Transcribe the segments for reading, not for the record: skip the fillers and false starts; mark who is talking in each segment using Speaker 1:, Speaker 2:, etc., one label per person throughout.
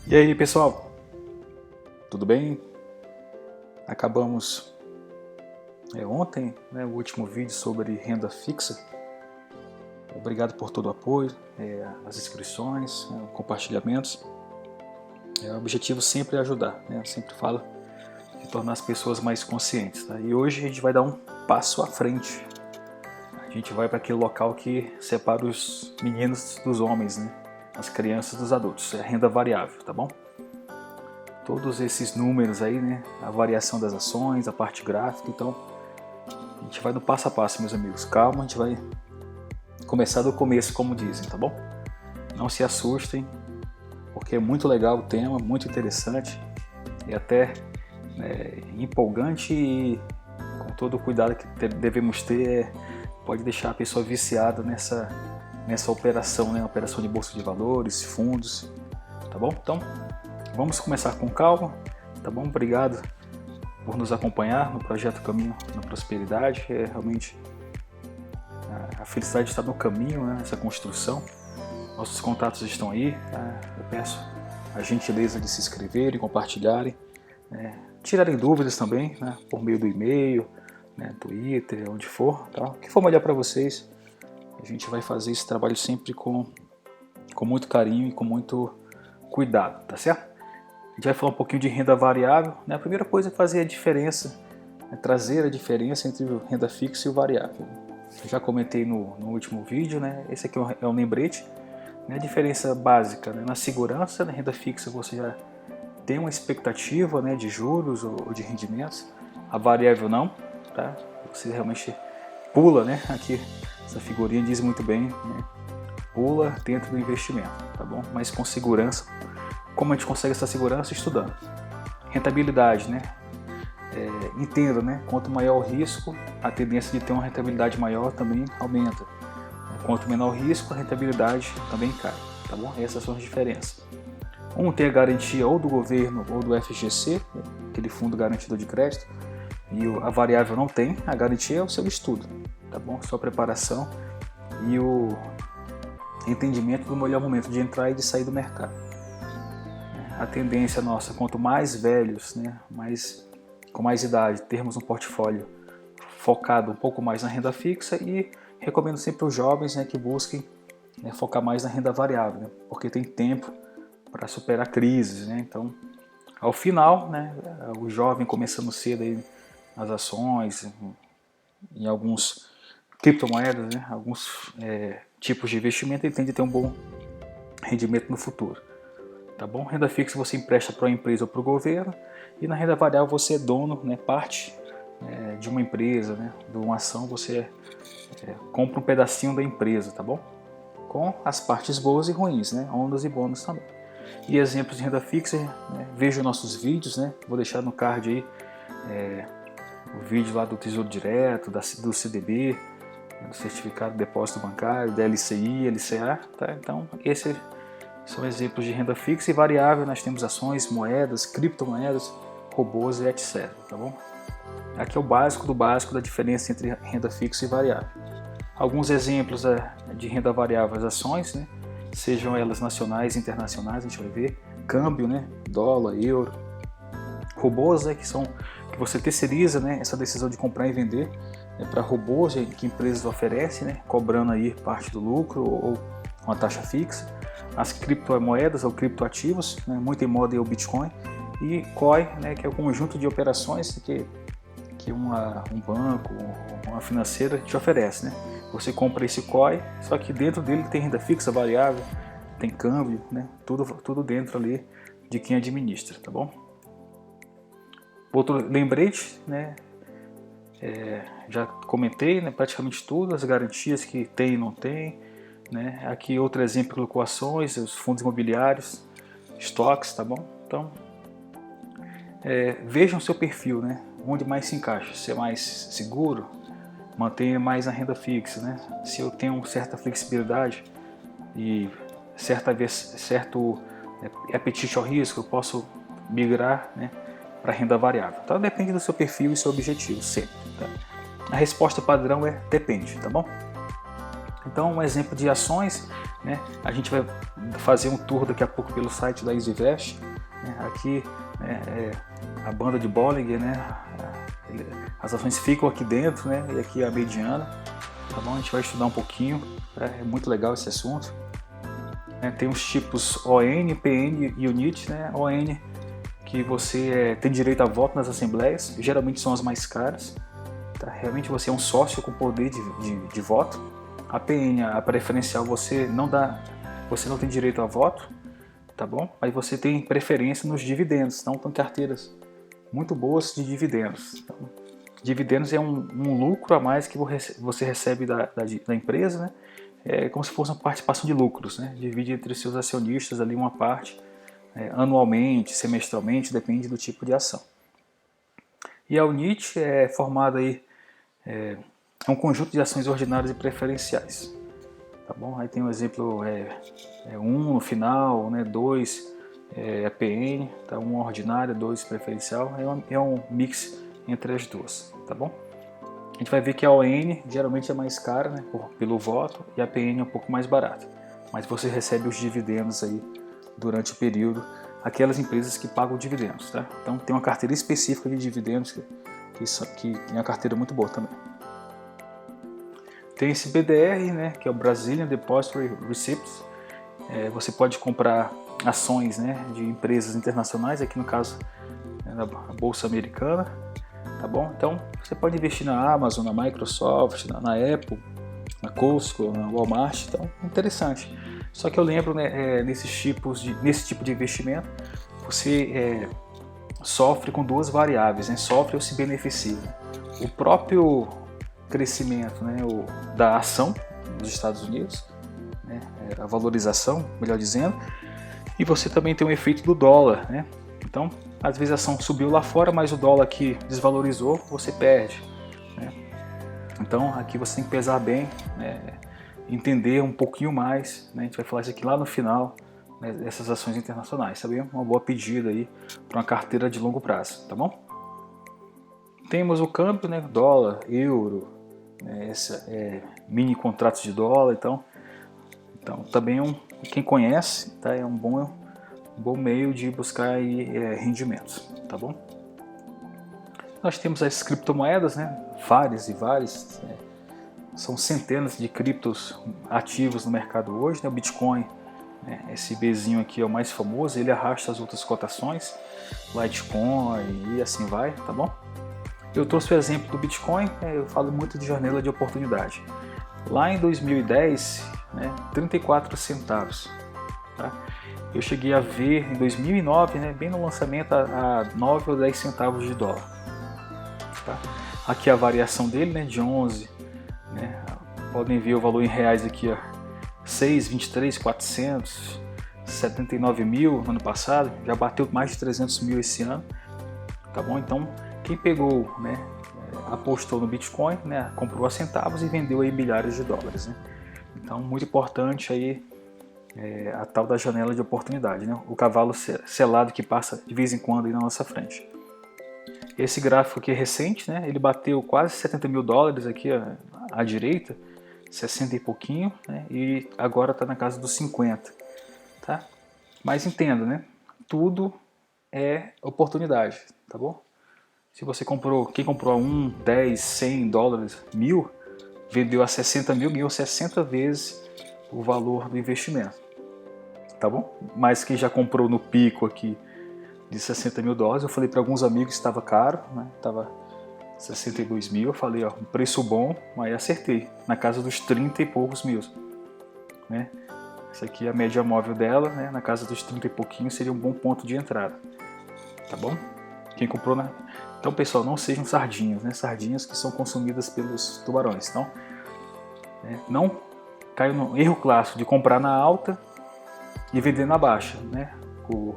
Speaker 1: E aí, pessoal, tudo bem? Acabamos ontem, o último vídeo sobre renda fixa. Obrigado por todo o apoio, as inscrições, compartilhamentos. O objetivo sempre é ajudar, eu sempre falo de tornar as pessoas mais conscientes. Tá? E hoje a gente vai dar um passo à frente. A gente vai para aquele local que separa os meninos dos homens, as crianças dos adultos. É a renda variável, tá bom? Todos esses números aí, a variação das ações, a parte gráfica, então a gente vai no passo a passo, meus amigos. Calma, a gente vai começar do começo, como dizem, tá bom? Não se assustem, porque é muito legal o tema, muito interessante e até empolgante, e com todo o cuidado que devemos ter, pode deixar a pessoa viciada nessa operação, operação de bolsa de valores, fundos, tá bom? Então, vamos começar com calma, tá bom? Obrigado por nos acompanhar no projeto Caminho na Prosperidade. Realmente a felicidade está no caminho, nessa construção. Nossos contatos estão aí, tá? Eu peço a gentileza de se inscreverem, compartilharem, tirarem dúvidas também, por meio do e-mail, Twitter, onde for, tá? O que for melhor para vocês. A gente vai fazer esse trabalho sempre com muito carinho e com muito cuidado, tá certo? A gente vai falar um pouquinho de renda variável. A primeira coisa é fazer a diferença, trazer a diferença entre renda fixa e o variável. Eu já comentei no último vídeo, esse aqui é um lembrete. A diferença básica, na segurança, na renda fixa você já tem uma expectativa de juros ou de rendimentos. A variável não, tá? Você realmente pula, aqui essa figurinha diz muito bem, pula dentro do investimento, tá bom? Mas com segurança. Como a gente consegue essa segurança? Estudando. Rentabilidade, entenda, quanto maior o risco, a tendência de ter uma rentabilidade maior também aumenta. Quanto menor o risco, a rentabilidade também cai, tá bom? Essas são as diferenças. Um tem a garantia ou do governo ou do FGC, aquele fundo garantidor de crédito, e a variável não tem. A garantia é o seu estudo, tá bom? Sua preparação e o entendimento do melhor momento de entrar e de sair do mercado. A tendência nossa, quanto mais velhos, com mais idade, termos um portfólio focado um pouco mais na renda fixa, e recomendo sempre os jovens que busquem focar mais na renda variável, porque tem tempo para superar crises. Então, ao final, o jovem começando cedo aí nas ações, em alguns criptomoedas, alguns tipos de investimento, ele tende a ter um bom rendimento no futuro. Tá bom? Renda fixa você empresta para uma empresa ou para o governo, e na renda variável você é dono, parte de uma empresa, de uma ação, você compra um pedacinho da empresa, tá bom? Com as partes boas e ruins, ondas e bônus também. E exemplos de renda fixa, veja nossos vídeos, vou deixar no card aí o vídeo lá do Tesouro Direto, do CDB, do Certificado de Depósito Bancário, da LCI, LCA, tá? Então, esses são exemplos de renda fixa. E variável, nós temos ações, moedas, criptomoedas, robôs e etc. Tá bom? Aqui é o básico do básico da diferença entre renda fixa e variável. Alguns exemplos de renda variável, as ações, sejam elas nacionais e internacionais, a gente vai ver. Câmbio, dólar, euro. Robôs, que você terceiriza essa decisão de comprar e vender para robôs que empresas oferecem, cobrando aí parte do lucro ou uma taxa fixa. As criptomoedas ou criptoativos, muito em moda é o Bitcoin, e COI, que é o conjunto de operações que um banco, uma financeira te oferece. Você compra esse COI, só que dentro dele tem renda fixa, variável, tem câmbio, tudo dentro ali de quem administra, tá bom? Outro lembrete, já comentei, praticamente tudo, as garantias que tem e não tem. Aqui outro exemplo com ações, os fundos imobiliários, estoques, tá bom? Então, vejam seu perfil, onde mais se encaixa. Se é mais seguro, mantenha mais na renda fixa, Se eu tenho certa flexibilidade e certo apetite ao risco, eu posso migrar, para renda variável. Então depende do seu perfil e seu objetivo, sempre. Tá? A resposta padrão é depende, tá bom? Então, um exemplo de ações, né? A gente vai fazer um tour daqui a pouco pelo site da EasyVest, né? Aqui a banda de Bollinger, né? As ações ficam aqui dentro, né? E aqui a mediana, tá bom? A gente vai estudar um pouquinho, é muito legal esse assunto. Tem os tipos ON, PN e UNIT, né? ON, que você tem direito a voto nas assembleias, geralmente são as mais caras, tá? Realmente você é um sócio com poder de voto. A PN, a preferencial, você não tem direito a voto, tá bom? Aí você tem preferência nos dividendos, então tem carteiras muito boas de dividendos. Então, dividendos é um lucro a mais que você recebe da empresa, né? É como se fosse uma participação de lucros, né? Divide entre seus acionistas ali uma parte, anualmente, semestralmente, depende do tipo de ação. E a UNIT é formada aí, é um conjunto de ações ordinárias e preferenciais, tá bom? Aí tem um exemplo, 1 no final, né? 2 é PN, tá? 1 ordinária, 2 preferencial, é um mix entre as duas, tá bom? A gente vai ver que a ON geralmente é mais cara, né, pelo voto, e a PN é um pouco mais barata. Mas você recebe os dividendos aí durante o período, aquelas empresas que pagam dividendos, tá? Então tem uma carteira específica de dividendos que é uma carteira muito boa também. Tem esse BDR, né, que é o Brazilian Depository Receipts. Você pode comprar ações, né, de empresas internacionais, aqui no caso na Bolsa Americana. Tá bom? Então você pode investir na Amazon, na Microsoft, na Apple, na Costco, na Walmart, então interessante. Só que eu lembro, né, nesse tipo de investimento você sofre com duas variáveis, né? Sofre ou se beneficia. O próprio crescimento, né, da ação dos Estados Unidos, né, a valorização, melhor dizendo, e você também tem o efeito do dólar, né? Então, às vezes a ação subiu lá fora, mas o dólar aqui desvalorizou, você perde, né? Então, aqui você tem que pesar bem, né? Entender um pouquinho mais, né? A gente vai falar isso aqui lá no final, né, dessas ações internacionais, sabe? Uma boa pedida aí para uma carteira de longo prazo, tá bom? Temos o câmbio, né? Dólar, euro, né? Mini contratos de dólar, então também quem conhece, tá? É um bom meio de buscar aí, rendimentos, tá bom? Nós temos as criptomoedas, né? Várias, são centenas de criptos ativos no mercado hoje, né? O Bitcoin, né? Esse Bzinho aqui é o mais famoso, ele arrasta as outras cotações, Litecoin e assim vai, tá bom? Eu trouxe o exemplo do Bitcoin, eu falo muito de janela de oportunidade. Lá em 2010, né, 34 centavos, tá? Eu cheguei a ver em 2009, né, bem no lançamento, a 9 ou 10 centavos de dólar. Tá? Aqui a variação dele, né, de 11, né, podem ver o valor em reais aqui, ó, 6, 23, 400, 79 mil no ano passado, já bateu mais de 300 mil esse ano, tá bom? Então quem pegou, né, apostou no Bitcoin, né, comprou a centavos e vendeu aí milhares de dólares, né? Então muito importante aí, a tal da janela de oportunidade, né? O cavalo selado que passa de vez em quando aí na nossa frente. Esse gráfico aqui é recente, né? Ele bateu quase 70 mil dólares aqui à direita, 60 e pouquinho, né? E agora está na casa dos 50, tá? Mas entenda, né? Tudo é oportunidade, tá bom? Se você quem comprou a 1, 10, 100 dólares, 1000, vendeu a 60 mil, ganhou 60 vezes o valor do investimento, tá bom? Mas quem já comprou no pico aqui de 60 mil dólares, eu falei para alguns amigos que estava caro, né? Estava 62 mil, eu falei, ó, um preço bom, mas acertei, na casa dos 30 e poucos mil, né? Essa aqui é a média móvel dela, né? Na casa dos 30 e pouquinho seria um bom ponto de entrada, tá bom? Quem comprou Então, pessoal, não sejam sardinhas, né? Sardinhas que são consumidas pelos tubarões. Então, não caia no erro clássico de comprar na alta e vender na baixa, né? O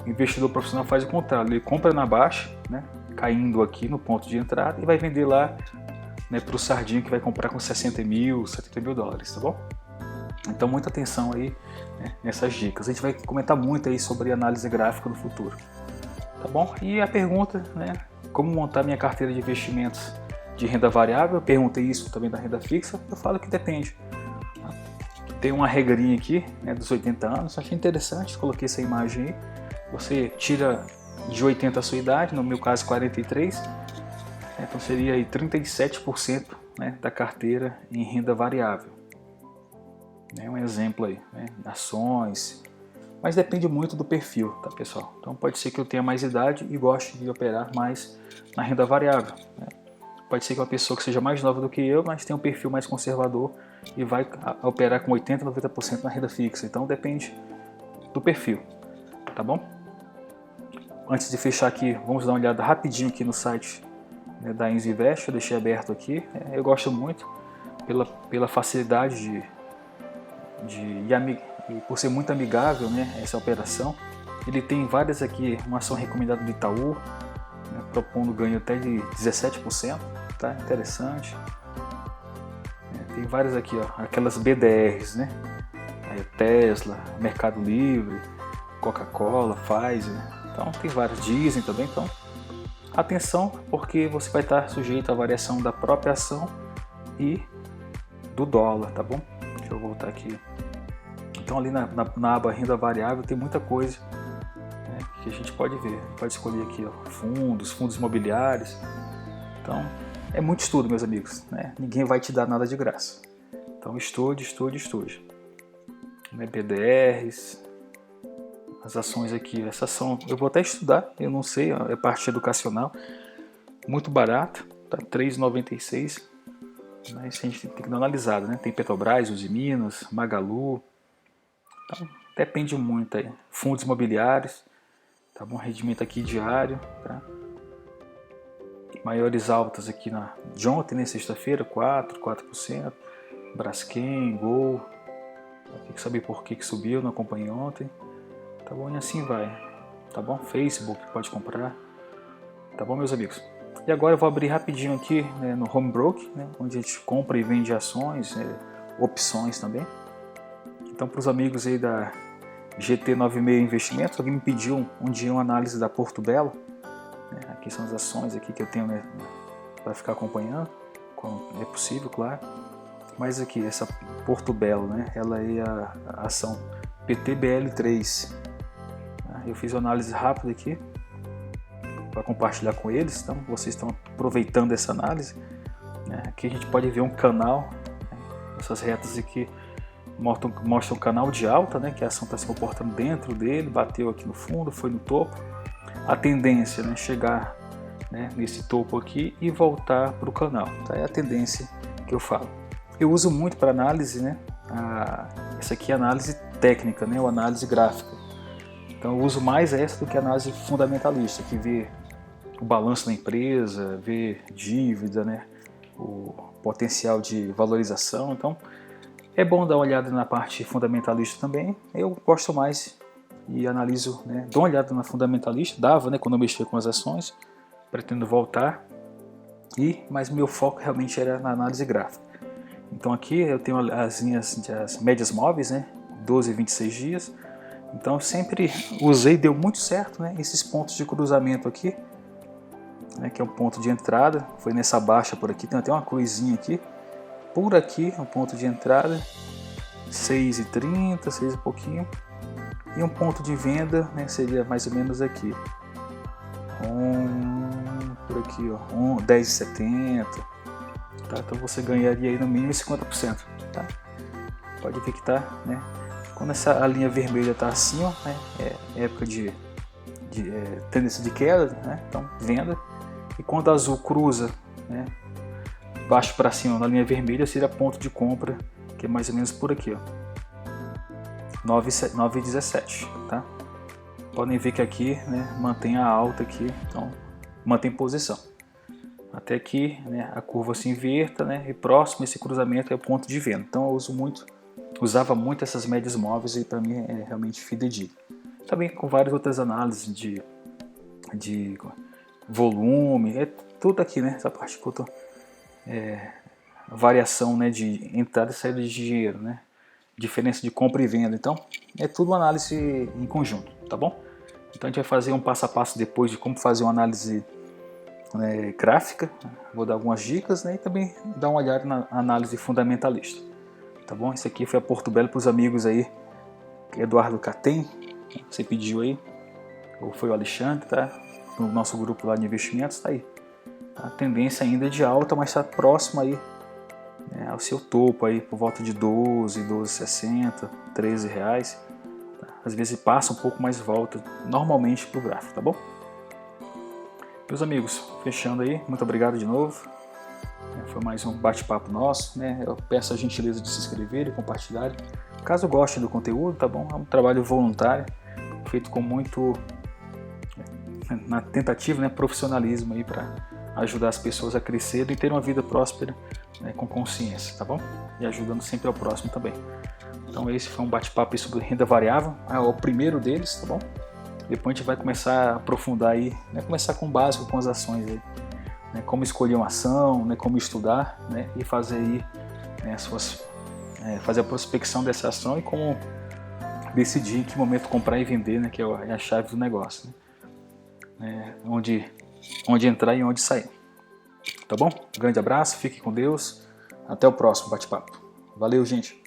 Speaker 1: investidor profissional faz o contrário, ele compra na baixa, né? Caindo aqui no ponto de entrada e vai vender lá, né, para o sardinho que vai comprar com 60 mil, 70 mil dólares, tá bom? Então, muita atenção aí, né, nessas dicas. A gente vai comentar muito aí sobre análise gráfica no futuro, tá bom? E a pergunta, né? Como montar minha carteira de investimentos de renda variável? Eu perguntei isso também da renda fixa. Eu falo que depende. Tem uma regrinha aqui, né, dos 80 anos, achei interessante, coloquei essa imagem aí. Você tira de 80 a sua idade, no meu caso 43, então seria aí 37%, né, da carteira em renda variável. É um exemplo aí, né, ações, mas depende muito do perfil, tá pessoal? Então pode ser que eu tenha mais idade e goste de operar mais na renda variável, né? Pode ser que uma pessoa que seja mais nova do que eu, mas tenha um perfil mais conservador e vai operar com 80, 90% na renda fixa. Então depende do perfil, tá bom? Antes de fechar aqui, vamos dar uma olhada rapidinho aqui no site, né, da Enzo Invest. Eu deixei aberto aqui. Eu gosto muito pela facilidade e por ser muito amigável, né, essa operação. Ele tem várias aqui, uma ação recomendada do Itaú, né, propondo ganho até de 17%, tá? Interessante. Tem várias aqui, ó, aquelas BDRs, né? Tesla, Mercado Livre, Coca-Cola, Pfizer. Então tem várias, Disney também. Então atenção, porque você vai estar sujeito à variação da própria ação e do dólar, tá bom? Deixa eu voltar aqui. Então ali na aba renda variável tem muita coisa, né, que a gente pode ver. Pode escolher aqui, ó, fundos imobiliários. Então é muito estudo, meus amigos, né? Ninguém vai te dar nada de graça. Então estude. Né, BDRs, as ações aqui, essa ação eu vou até estudar, eu não sei, é parte educacional, muito barato, tá? R$3,96, mas a gente tem que dar uma analisada, né? Tem Petrobras, Uzi Minas, Magalu, então, depende muito aí. Fundos imobiliários, tá bom? Rendimento aqui diário, tá? Maiores altas aqui de ontem, né? Sexta-feira, 4%, Braskem, Gol, tem que saber por que subiu, não acompanhei ontem. Tá bom? E assim vai. Tá bom? Facebook pode comprar. Tá bom, meus amigos? E agora eu vou abrir rapidinho aqui, né, no Home Broker, né, onde a gente compra e vende ações, opções também. Então, para os amigos aí da GT96 Investimentos, alguém me pediu um dia uma análise da Porto Belo. Né, aqui são as ações aqui que eu tenho, né, para ficar acompanhando, quando é possível, claro. Mas aqui, essa Porto Belo, né, ela é a ação PTBL3. Eu fiz uma análise rápida aqui para compartilhar com eles, então vocês estão aproveitando essa análise, né? Aqui a gente pode ver um canal, né? Essas retas aqui mostram um canal de alta, né? Que a ação está se comportando dentro dele, bateu aqui no fundo, foi no topo. A tendência, né? Chegar, né, nesse topo aqui e voltar para o canal, tá? É a tendência que eu falo. Eu uso muito para análise, né? Essa aqui é a análise técnica, né? Ou análise gráfica. Então eu uso mais essa do que a análise fundamentalista, que vê o balanço da empresa, vê dívida, né, o potencial de valorização. Então é bom dar uma olhada na parte fundamentalista também. Eu gosto mais e analiso, né, dou uma olhada na fundamentalista, dava, né, quando eu mexia com as ações, pretendo voltar, mas meu foco realmente era na análise gráfica. Então aqui eu tenho as médias móveis, né, 12 e 26 dias. Então eu sempre usei, deu muito certo, né, esses pontos de cruzamento aqui, né, que é um ponto de entrada, foi nessa baixa por aqui, tem até uma cruzinha aqui, por aqui um ponto de entrada, 6,30, 6 e pouquinho, e um ponto de venda, né, seria mais ou menos aqui, por aqui, ó, 10,70, tá? Então você ganharia aí no mínimo 50%, tá? Pode ver que tá, né? Quando a linha vermelha está assim, ó, né, é época de tendência de queda, né, então venda. E quando a azul cruza, né, baixo para cima na linha vermelha, seria ponto de compra, que é mais ou menos por aqui, ó, 9,17, tá? Podem ver que aqui, né, mantém a alta aqui, então mantém posição. Até que, né, a curva se inverta, né, e próximo esse cruzamento é o ponto de venda. Então eu usava muito essas médias móveis e para mim é realmente fidedigno. Também com várias outras análises de volume, é tudo aqui, né? Essa parte que eu tô, variação, né, de entrada e saída de dinheiro, né? Diferença de compra e venda. Então é tudo uma análise em conjunto, tá bom? Então a gente vai fazer um passo a passo depois de como fazer uma análise, né, gráfica. Vou dar algumas dicas, né, e também dar uma olhada na análise fundamentalista. tá bom? Esse aqui foi a Porto Belo para os amigos aí, Eduardo Catem, você pediu aí, ou foi o Alexandre, tá? No nosso grupo lá de investimentos, tá aí. A tendência ainda é de alta, mas está próximo aí, né, ao seu topo aí, por volta de 12, 12,60, 13 reais. Tá? Às vezes passa um pouco mais volta, normalmente para o gráfico, tá bom? Meus amigos, fechando aí, muito obrigado de novo. Foi mais um bate-papo nosso, né? Eu peço a gentileza de se inscrever e compartilhar. Caso gostem do conteúdo, tá bom? É um trabalho voluntário, feito com muito na tentativa, né, profissionalismo aí para ajudar as pessoas a crescer e ter uma vida próspera, né, com consciência, tá bom? E ajudando sempre ao próximo também. Então esse foi um bate-papo sobre renda variável, é o primeiro deles, tá bom? Depois a gente vai começar a aprofundar aí, né, começar com o básico, com as ações aí, né, como escolher uma ação, né, como estudar, né, e fazer aí, né, fazer a prospecção dessa ação e como decidir em que momento comprar e vender, né, que é a chave do negócio, né, onde entrar e onde sair. Tá bom? Um grande abraço, fique com Deus, até o próximo bate-papo. Valeu, gente!